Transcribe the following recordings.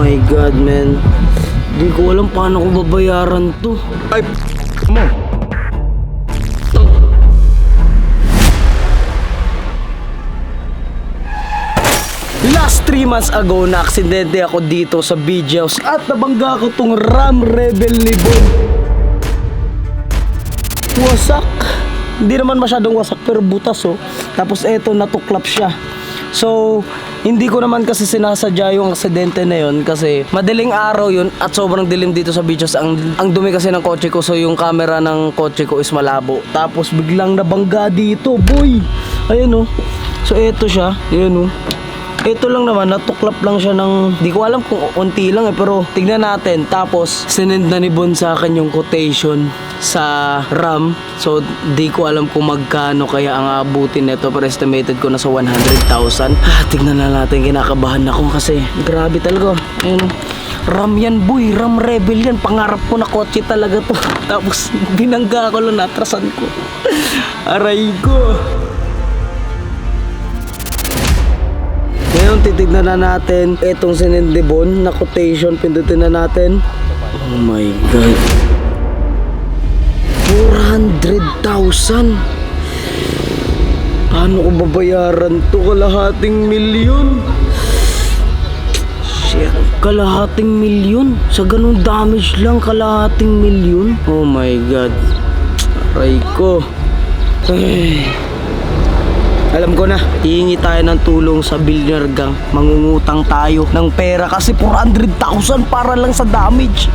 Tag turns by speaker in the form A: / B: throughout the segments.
A: my God, man. Di ko alam paano ko babayaran to.
B: Ay, mo.
A: Last 3 months ago, na-aksidente ako dito sa beach house at nabangga ko tong Ram Rebel ni Bon. Wasak. Hindi naman masyadong wasak pero butas oh. Tapos eto, natuklap siya. So, hindi ko naman kasi sinasadya yung aksidente na yun kasi madaling araw yun at sobrang dilim dito sa beach house. Ang dumi kasi ng kotse ko, so yung camera ng kotse ko is malabo. Tapos biglang nabangga dito, boy. Ayun oh. So eto siya, ayun oh. Ito lang naman, natuklap lang siya ng, di ko alam kung unti lang pero tignan natin. Tapos, sinend na ni Bon sa akin yung quotation sa RAM. So, di ko alam kung magkano kaya ang abutin nito, pero estimated ko na sa 100,000. Tignan na natin, kinakabahan ako kasi grabe talaga. Ayun, RAM yan boy, RAM Rebel yan. Pangarap ko na kotse talaga to. Tapos, binangga ko lang, natrasan ko. Aray ko. Ngayon, titignan na natin itong sinendibon na quotation. Pindutin na natin. Oh my God. 400,000. Paano ko babayaran to? Kalahating milyon. Shit. Kalahating milyon? Sa ganung damage lang, kalahating milyon? Oh my God. Aray ko. Ay. Alam ko na, hihingi tayo ng tulong sa billionaire gang. Mangungutang tayo ng pera kasi 400,000 para lang sa damage.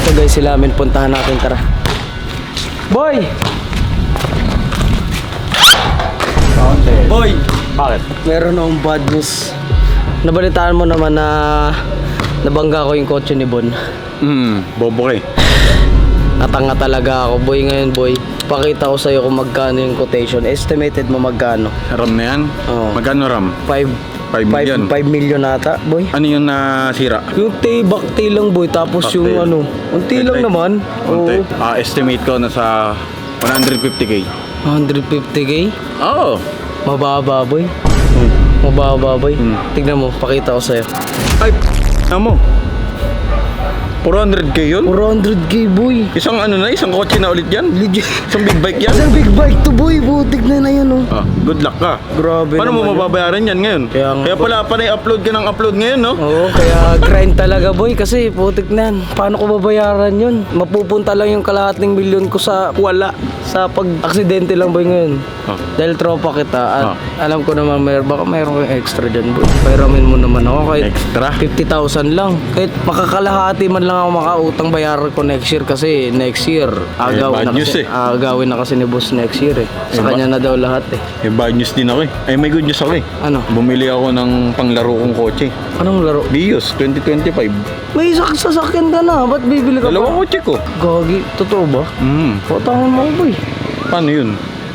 A: So guys, sila amin, puntahan natin, tara. Boy! Boy!
B: Bakit?
A: Meron akong bad news. Nabalitaan mo naman na nabangga ko yung kotse ni Bon.
B: Bobo eh.
A: Natanga talaga ako, boy. Ngayon, boy, pakita ko sa'yo kung magkano yung quotation. Estimated mo magkano?
B: RAM na yan?
A: Oo.
B: Magkano RAM?
A: 5
B: million.
A: 5 million ata, boy.
B: Ano yung nasira?
A: Yung bakti lang, boy. Tapos yung
B: Cocktail.
A: ano, unti lang naman.
B: Konti.
A: Oo.
B: Estimate ko na sa 150k.
A: 150k?
B: Oo.
A: Mababa, boy. Mababa, boy. Tignan mo, pakita ko sa'yo.
B: Ay, mo. 400k yun?
A: 400k, boy.
B: Isang ano na, isang kotse na ulit yan?
A: Legit.
B: Isang big bike yan?
A: Isang big bike to, boy. Butik na yan, oh.
B: Good luck ka.
A: Grabe
B: Paano mo
A: naman yun.
B: mababayaran yan ngayon?
A: Kaya
B: pala panay upload ka ng upload ngayon, no?
A: Oo, kaya grind talaga, boy. Kasi putik na yan. Paano ko babayaran yun? Mapupunta lang yung kalahating milyon ko sa wala. Sa pag-aksidente lang, boy, ngayon. Dahil tropa kita at alam ko naman baka mayroon kang extra dyan, boy. Pairamin mo naman ako kahit
B: Extra?
A: 50,000 lang. Kahit makakalahati man lang ako makautang, bayaran ko next year kasi next year agawin
B: bad news eh.
A: agawin na kasi ni boss next year eh. Sa kanya na daw lahat eh.
B: Bad news din ako eh. Ay, may good news ako eh.
A: Ano?
B: Bumili ako ng panglaro kong kotse.
A: Anong laro?
B: Vios 2025.
A: May sasakyan ka na. Ba't bibili ka
B: Dalawang
A: pa?
B: kotse ko.
A: Gagi, totoo ba? Patangan mo, boy.
B: Paano yun?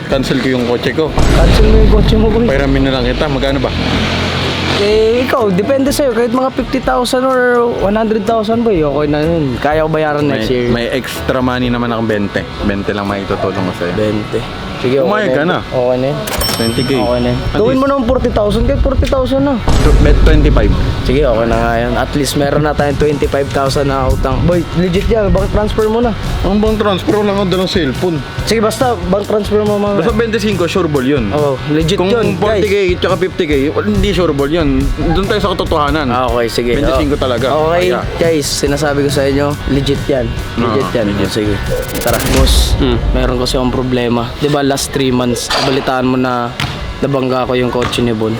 B: Cancel ko yung kotse ko.
A: Cancel mo yung kotse mo, boy.
B: Pairamin na lang kita. Magkano ba?
A: Eh, ikaw, depende sa'yo. Kahit mga 50,000 or 100,000, boy, okay na yun. Kaya ko bayaran next year.
B: May extra money naman akong 20. 20 lang may itutulong ko sa'yo.
A: 20. Sige, okay
B: Umayag ka na.
A: Okay na yun.
B: 20k.
A: Okay na yun.
B: At
A: Gawin mo
B: least-
A: naman 40,000. Kahit 40,000 na.
B: Bet 25.
A: Sige, okay na nga yan. At least meron na tayong 25,000 na utang. Boy, legit yan. Bank transfer mo na.
B: Ang bang transfer lang ako dalang cellphone.
A: Sige, basta bank transfer mo mga.
B: Basta 25, sure ball yun.
A: Oh, legit
B: Kung
A: yun, guys.
B: 40k tsaka 50k, hindi sure ball yun. Doon tayo sa katotohanan.
A: Okay, sige.
B: 25 talaga.
A: Okay,
B: Kaya.
A: guys, sinasabi ko sa inyo, legit yan. Legit yan. Sige. Tara, boss. Meron kasi akong problema. 'Di ba last 3 months, balitaan mo na nabangga ko yung kotse ni Bon.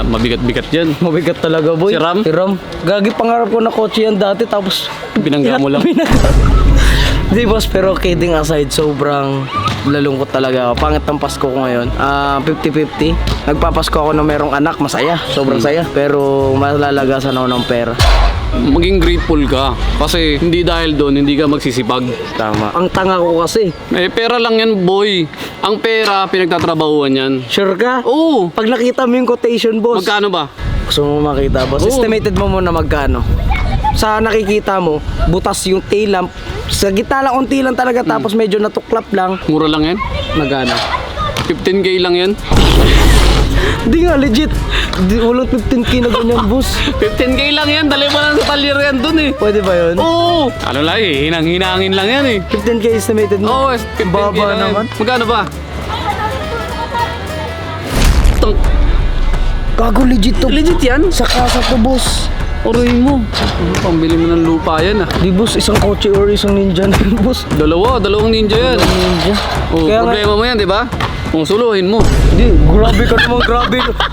C: Mabigat-bigat yan.
A: Mabigat talaga, boy.
C: Si Ram?
A: Si Ram. Gagi, pangarap ko na kotse yan dati, tapos
C: Binangga mo lang.
A: Di, boss, pero kidding aside, sobrang lalungkot talaga ako. Pangit ang Pasko ko ngayon. 50-50. Nagpapasko ako na merong anak, masaya. Sobrang saya. Pero malalagasan ako ng pera.
C: Maging grateful ka. Kasi hindi dahil doon, hindi ka magsisipag.
A: Tama. Ang tanga ko kasi.
C: Pera lang yan, boy. Ang pera, pinagtatrabahuan yan.
A: Sure ka?
C: Oo.
A: Pag nakita mo yung quotation, boss.
C: Magkano ba?
A: Gusto mo makita, boss?
C: Oo.
A: Estimated mo muna magkano. Sa nakikita mo, butas yung tail lamp. Sa gitna lang, unti lang talaga. Tapos medyo natuklap lang.
C: Mura lang yan.
A: Magkano?
C: 15k lang yan.
A: Hindi nga, legit. Walang 15k na ganyan, boss.
C: 15k lang yan, dali mo lang sa talyer yan dun eh.
A: Pwede ba yun?
C: Oo! Ano lang eh, hinang-hinangin lang yan eh.
A: 15k estimated mo?
C: Oo, 15k
A: Baba
C: lang
A: naman.
C: yan. Magkano ba?
A: Gago, legit to.
C: Legit yan?
A: Sa kasa to, boss.
C: Oray mo. Pambili mo ng lupa yan ah.
A: Di, boss, isang kotse or isang ninja na yun, boss.
C: Dalawang ninja yan.
A: Ninja.
C: Oh,
A: Kaya nga-
C: problema mo yan, di ba? Kung suluhin mo.
A: Di, grabe ka naman,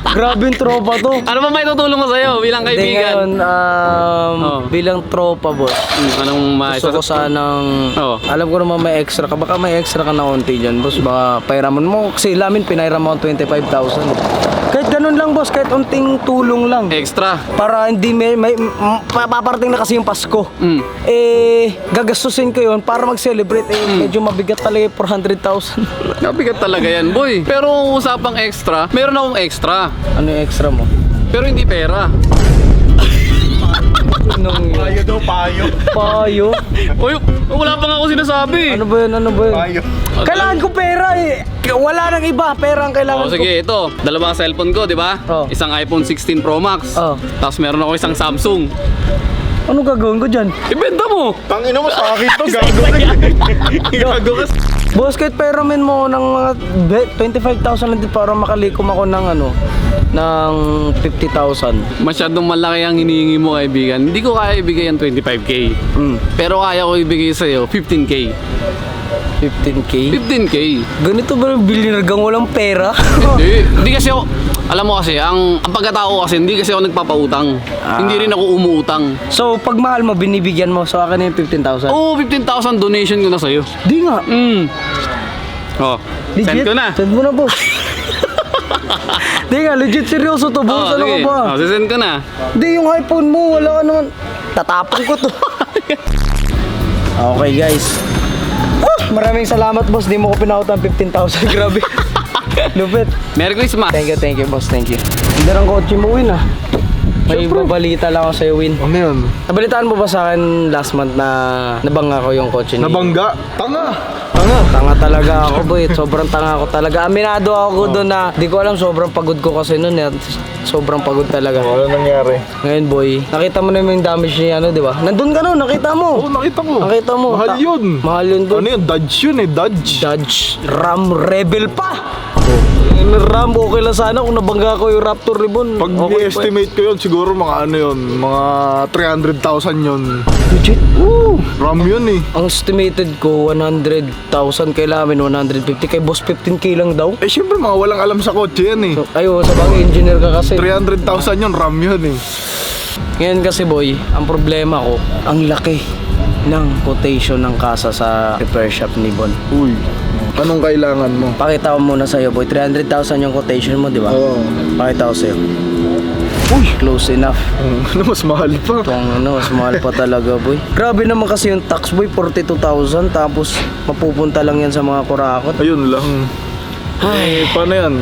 A: grabe yung tropa to.
C: Ano ba may tutulong ko sa'yo bilang
A: Hindi, ngayon,
C: kaibigan?
A: bilang tropa, boss.
C: Anong
A: Gusto ko sanang,
C: Oo.
A: alam ko naman may extra ka, baka may extra ka na konti dyan, boss. Baka pairaman mo, kasi lamin pinairam mo 25,000. Kahit ganun lang, boss, kahit unting tulong lang.
C: Extra.
A: Para hindi paparating na kasi yung Pasko.
C: Mm.
A: Gagastusin ko yun para mag-celebrate. Medyo mabigat talaga yung 400,000.
C: Nabigat talaga yan, boy. Pero usapang extra, meron akong extra.
A: Ano yung extra mo?
C: Pero hindi pera.
B: Payo daw, payo.
A: Payo?
C: Uy, wala pa nga ako sinasabi.
A: Ano ba yun? Ano ba yun?
B: Payo.
A: Kailangan ko pera eh. Wala nang iba. Pera ang kailangan
C: Oh, sige, ito. Dalawang cellphone ko, di ba?
A: Oh.
C: Isang iPhone 16 Pro Max.
A: Oh.
C: Tapos meron ako isang Samsung.
A: ko. Ano gagawin ko dyan?
C: Ibenta mo!
B: Tangina mo sa akin to, gago ka. Gago ka.
A: Boss, kahit peramin mo ng mga 25,000 lang din para makalikom ako ng ng 50,000.
C: Masyadong malaki ang hinihingi mo, kaibigan. Hindi ko kaya ibigay ang 25k. Pero kaya ko ibigay sa'yo 15k.
A: 15k?
C: 15k.
A: Ganito ba yung billionaire gang walang pera?
C: Hindi kasi ako, alam mo kasi, ang pagkatao kasi, hindi kasi ako nagpapautang. Hindi rin ako umuutang.
A: So, pag mahal mo, binibigyan mo. So, akin na yung 15,000.
C: Oo, 15,000 donation ko na sa'yo.
A: Di nga.
C: Oh, send ko na.
A: Send mo na, boss. Di nga, legit seryoso to, boss. Ano ka
C: sige.
A: ba?
C: Oh, send ko na.
A: Di, yung iPhone mo, wala ka naman. Tatapon ko to. Okay, guys. Maraming salamat, boss. Di mo ko pinautan 15,000. Grabe. Lupit.
C: Merry Christmas.
A: Thank you, boss. Thank you. Hindi ng kotse mo, Win, ah. May babalita lang ako sa'yo, Win.
B: Ano yun?
A: Nabalitaan mo ba sa akin last month na nabangga ko yung kotse ni...
B: Nabangga? Tanga.
A: Tanga talaga ako, boy. Sobrang tanga ako talaga. Aminado ako doon na di ko alam, sobrang pagod ko kasi noon. Sobrang pagod talaga.
B: Ano nangyari?
A: Ngayon, boy, nakita mo naman yung damage niya, di ba? Nandun ka noon, nakita mo.
B: Oo, nakita ko.
A: Nakita mo.
B: Mahal yun.
A: Mahal yun doon.
B: Ano yun? Dodge yun eh, Dodge.
A: Dodge Ram Rebel pa. Yung Ram, okay lang sana kung nabangga ko yung Raptor Ribbon.
B: Pag
A: okay
B: i-estimate ko yun, siguro mga ano yun, mga 300,000 yun.
A: Legit?
B: RAM yun eh.
A: Ang estimated ko, 100,000 kay Lamin, 150. Kay boss, 15k lang daw.
B: Eh syempre mga walang alam sa kotse yan eh.
A: Ayo, sa bagay, engineer ka kasi.
B: 300,000 yun, RAM yun eh.
A: Ngayon kasi, boy, ang problema ko, ang laki ng quotation ng kasa sa repair shop ni Bon.
B: Uy, anong kailangan mo?
A: Pakita ko muna sa'yo, boy. 300,000 yung quotation mo, di ba?
B: Oo.
A: Pakita ko sa'yo. Uy, close enough.
B: Ano mas mahal pa?
A: Itong mas mahal pa talaga, boy. Grabe naman kasi yung tax, boy, 42,000. Tapos, mapupunta lang yan sa mga kurakot.
B: Ayun lang. Ay, paano yan?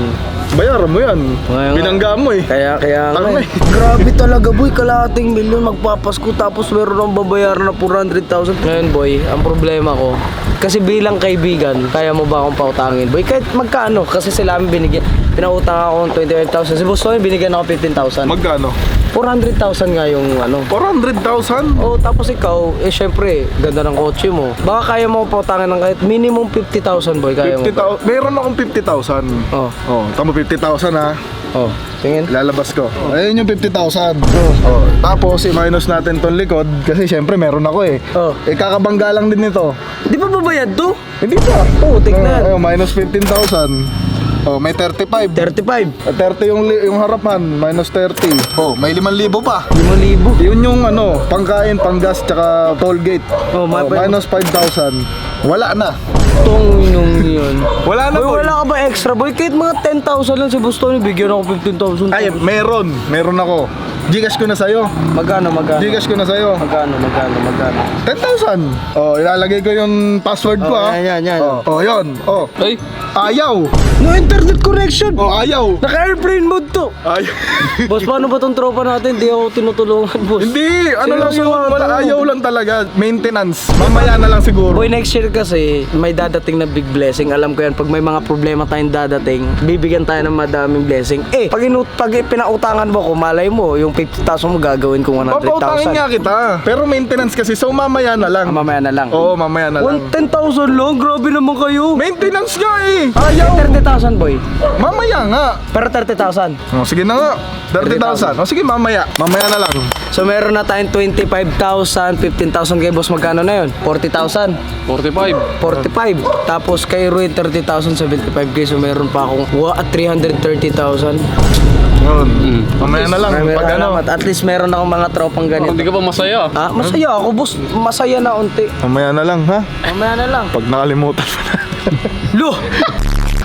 B: Bayaran mo yan.
A: Ngayon nga.
B: Binangga mo eh.
A: Kaya nga
B: Tama
A: eh.
B: eh.
A: Grabe talaga, boy. Kalahating milyon magpapasko tapos meron akong babayaran na 400,000. Ngayon, boy, ang problema ko, kasi bilang kaibigan, kaya mo ba akong pautangin, boy? Kahit magkano, kasi sila amin binigyan. Pinautang ako ng 25,000. Si Boss Tony, binigyan ako 15,000.
B: Magkano?
A: 400,000 nga yung ano.
B: 400,000?
A: Oh, tapos ikaw, syempre, ganda ng kotse mo. Baka kaya mo pautangan ng kahit minimum 50,000, boy. Kaya mo ba?
B: 50,000. Meron akong 50,000.
A: Oh,
B: Oh, tama 50,000 ha.
A: oh. Tingin.
B: Lalabas ko. Ayun yung 50,000. Oh. Tapos i-minus natin tong likod kasi syempre meron ako eh.
A: Oh.
B: Eh kakabangga lang din nito.
A: Di ba babayad to?
B: Hindi pa.
A: Oo, tignan.
B: Oh, minus 15,000. Oh, may 35.
A: 35.
B: 30 yung harapan, minus 30. Oh, may 5,000 pa.
A: 5,000.
B: Yun yung ano, pangkain, panggas, tsaka toll gate.
A: Oh,
B: minus 5,000. Wala na.
A: Tong yung yun.
B: Wala na,
A: Boy,
B: boy.
A: wala ka ba extra, boy? Kahit mga 10,000 lang si Boss Tony, bigyan ako 15,000.
B: Ay, meron. Meron ako. Gcash ko na sa'yo.
A: Magkano?
B: Gcash ko na sa'yo.
A: Magkano?
B: 10,000. Oh, ilalagay ko yung password ko
A: Oh,
B: ah.
A: yan.
B: Oh, yun. Oh.
C: Ay,
B: Ayaw.
A: No internet connection!
B: Oh, ayaw.
A: Naka-airplane mode to!
B: Ayaw.
A: Boss, paano ba tong tropa natin? Di ako tinutulungan, boss.
B: Hindi, ano lang
A: Seryoso,
B: yun,
A: ano?
B: ayaw lang talaga. Maintenance. Mamaya na lang siguro.
A: Boy, next year kasi, may dadating na big blessing. Alam ko yan, pag may mga problema tayong dadating, bibigyan tayo ng madaming blessing. Pag pinautangan mo ko, malay mo, yung 50,000 mo gagawin ko 100,000.
B: Papautangin nga kita. Pero maintenance kasi, so mamaya na lang.
A: Mamaya na lang.
B: Oo, mamaya na lang.
A: 10,000 lang? Grabe naman kayo.
B: Maintenance nga eh.
A: Ayaw. 30,000 boy.
B: Mamaya nga.
A: Pero 30,000.
B: Oh, sige na nga. 30,000. O sige, mamaya. Mamaya na lang.
A: So meron na tayong 25,000, 15,000 kay boss. Magkano na yun? 40,000.
C: 45.
A: 45. Tapos kay Ruin 30,000, 75k. So meron pa akong 330,000.
B: Yun. Mamaya na lang.
A: Maraming
B: Pag ano.
A: salamat. At least meron akong mga tropang ganito.
C: Hindi ka pa masaya.
A: Masaya ako boss. Masaya na unti.
B: Mamaya na lang, ha?
A: Mamaya na lang.
B: Pag nakalimutan mo na.
A: Lo!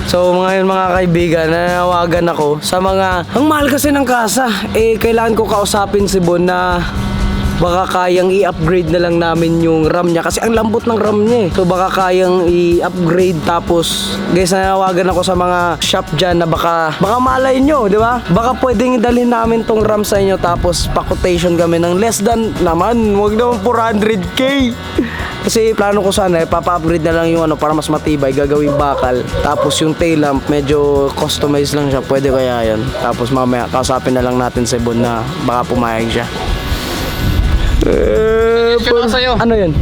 A: So mga kaibigan, nanawagan ako sa mga, ang mahal kasi ng kasa. Kailangan ko kausapin si Bon na baka kayang i-upgrade na lang namin yung RAM niya kasi ang lambot ng RAM niya eh. So baka kayang i-upgrade. Tapos guys, nanawagan ako sa mga shop dyan na baka malay nyo, di ba? Baka pwedeng idalhin namin tong RAM sa inyo tapos pa-quotation kami ng less than naman, wag naman 400k. Kasi plano ko sana papa-upgrade na lang yung ano para mas matibay, gagawing bakal. Tapos yung tail lamp medyo customized lang siya, pwede kaya yan. Tapos mamaya kausapin na lang natin si Bon na baka pumayag siya.
C: Siya sa'yo.
A: Ano yun?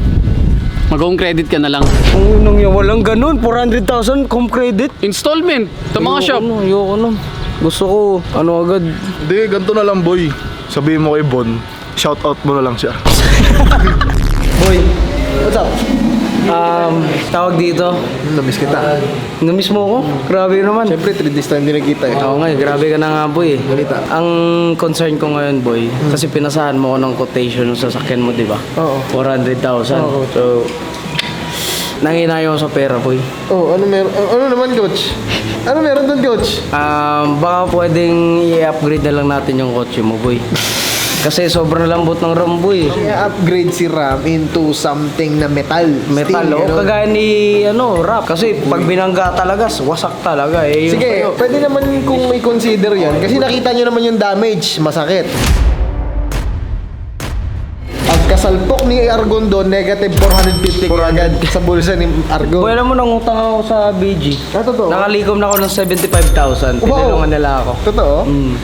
C: Mag-home credit ka na lang.
A: Ang unang yun, walang ganun. 400,000 com credit.
C: Installment sa mga shop.
A: Ayoko na. Gusto ko, ano agad.
B: Hindi, ganito na lang, boy. Sabihin mo kay Bon, shoutout mo na lang siya.
A: Boy, what's up? Tawag dito.
B: Namiss kita.
A: Namiss mo ako? Grabe naman.
B: Siyempre, 3 days time din nakita eh.
A: Oo nga, grabe ka na nga boy.
B: Balita.
A: Ang concern ko ngayon boy, kasi pinasahan mo ako ng quotation ng sasakyan mo, di ba?
B: Oo.
A: 400,000.
B: Oo.
A: So, nanginayo ako sa pera boy.
B: Oh, ano meron? Ano naman, coach? Ano meron doon, coach?
A: Baka pwedeng i-upgrade na lang natin yung kotse mo boy. Kasi sobrang lambot ng RAM boy.
D: I-upgrade si RAM into something na metal.
A: Metal,
D: Steel,
A: o
D: ganun.
A: kagaya ni rap. Kasi pag binangga talaga, wasak talaga eh. Yung
D: Sige,
A: sa'yo.
D: pwede naman kung i-consider yan. Kasi nakita nyo naman yung damage, masakit. Pagkasalpok ni Argon doon, negative 450 agad sa bulsa ni Argon.
A: Boy, alam mo, nangutang ako sa BG.
D: Totoo?
A: Nakalikom na ako ng 75,000. Tinulungan nila ako.
D: Totoo?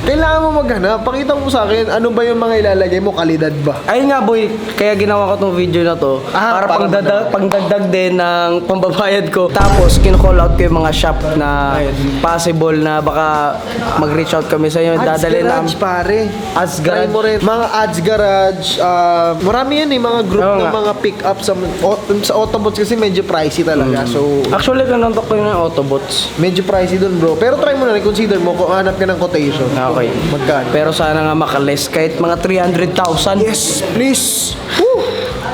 D: Kailangan mo maghanap. Pakita mo sa akin, ano ba yung mga ilalagay mo, kalidad ba?
A: Ayun nga boy, kaya ginawa ko tong video na to para pangdagdag din ng pambabayad ko. Tapos kino-call out ko yung mga shop na possible na baka mag-reach out kami sa inyo.
D: Ads
A: Dadalhin
D: Garage,
A: namin.
D: pare.
A: Ads
D: Try
A: Garage.
D: mo rin. Mga Ads Garage, marami yan mga group
A: Oo
D: ng
A: nga.
D: mga pick-up sa Autobots kasi medyo pricey talaga. So,
A: Actually, kanontok ko yung Autobots.
D: medyo pricey dun bro. Pero try mo na rin, consider mo kung hanap ka ng quotation.
A: Okay.
D: Magkano?
A: Pero sana nga makaless kahit mga 300,000.
D: Yes, please.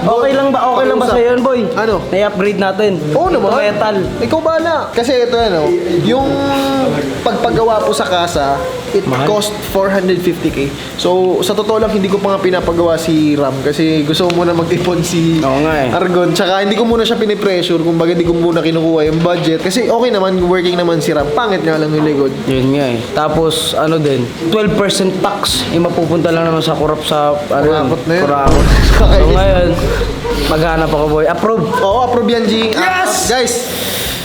A: Okay lang ba sa yun, boy?
D: Ano?
A: Na-upgrade natin.
D: Oo naman.
A: Ito metal.
D: Ikaw bahala. Kasi ito yung pagpagawa po sa kasa, it cost 450k. So, sa totoo lang, hindi ko pa nga pinapagawa si Ram kasi gusto ko muna mag-ipon si
A: Oo nga eh.
D: Argon. Tsaka hindi ko muna siya pinipressure, kumbaga hindi ko muna kinukuha yung budget. Kasi okay naman, working naman si Ram. Pangit nga lang yung likod.
A: Yun nga eh. Tapos, ano din, 12% tax. Mapupunta lang naman sa kurap sa,
D: Kurakot na yun.
A: Kurakot. So ngayon, maghanap ako boy. Approve.
D: Oo, approve yan, G.
A: Yes!
D: Guys,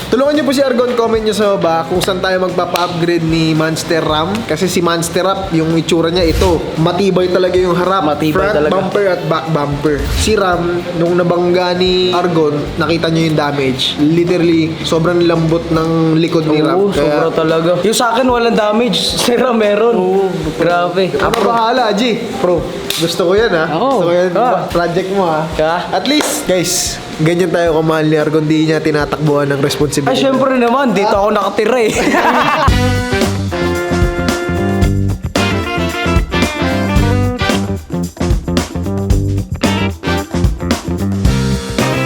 D: tulungan niyo po si Argon, comment niyo sa baba kung saan tayo magpapa-upgrade ni Monster Ram. Kasi si Monster Ram, yung itsura niya ito, matibay talaga yung harap.
A: Matibay
D: front
A: talaga.
D: bumper at back bumper. Si Ram, nung nabangga ni Argon, nakita niyo yung damage. Literally, sobrang lambot ng likod ni Ram.
A: Oo, sobra talaga. Yung sa akin, walang damage. Sira meron. Oo. Grabe.
D: Ano bahala, G? Pro. Gusto ko yan, ha?
A: Oo.
D: Gusto ko yan.
A: Ah.
D: Project mo, ha?
A: Ka?
D: At least, guys, ganyan tayo kamahal ni Argon. Di niya tinatakbuhan ng responsibility.
A: Ay, syempre naman. Dito ako nakatira eh.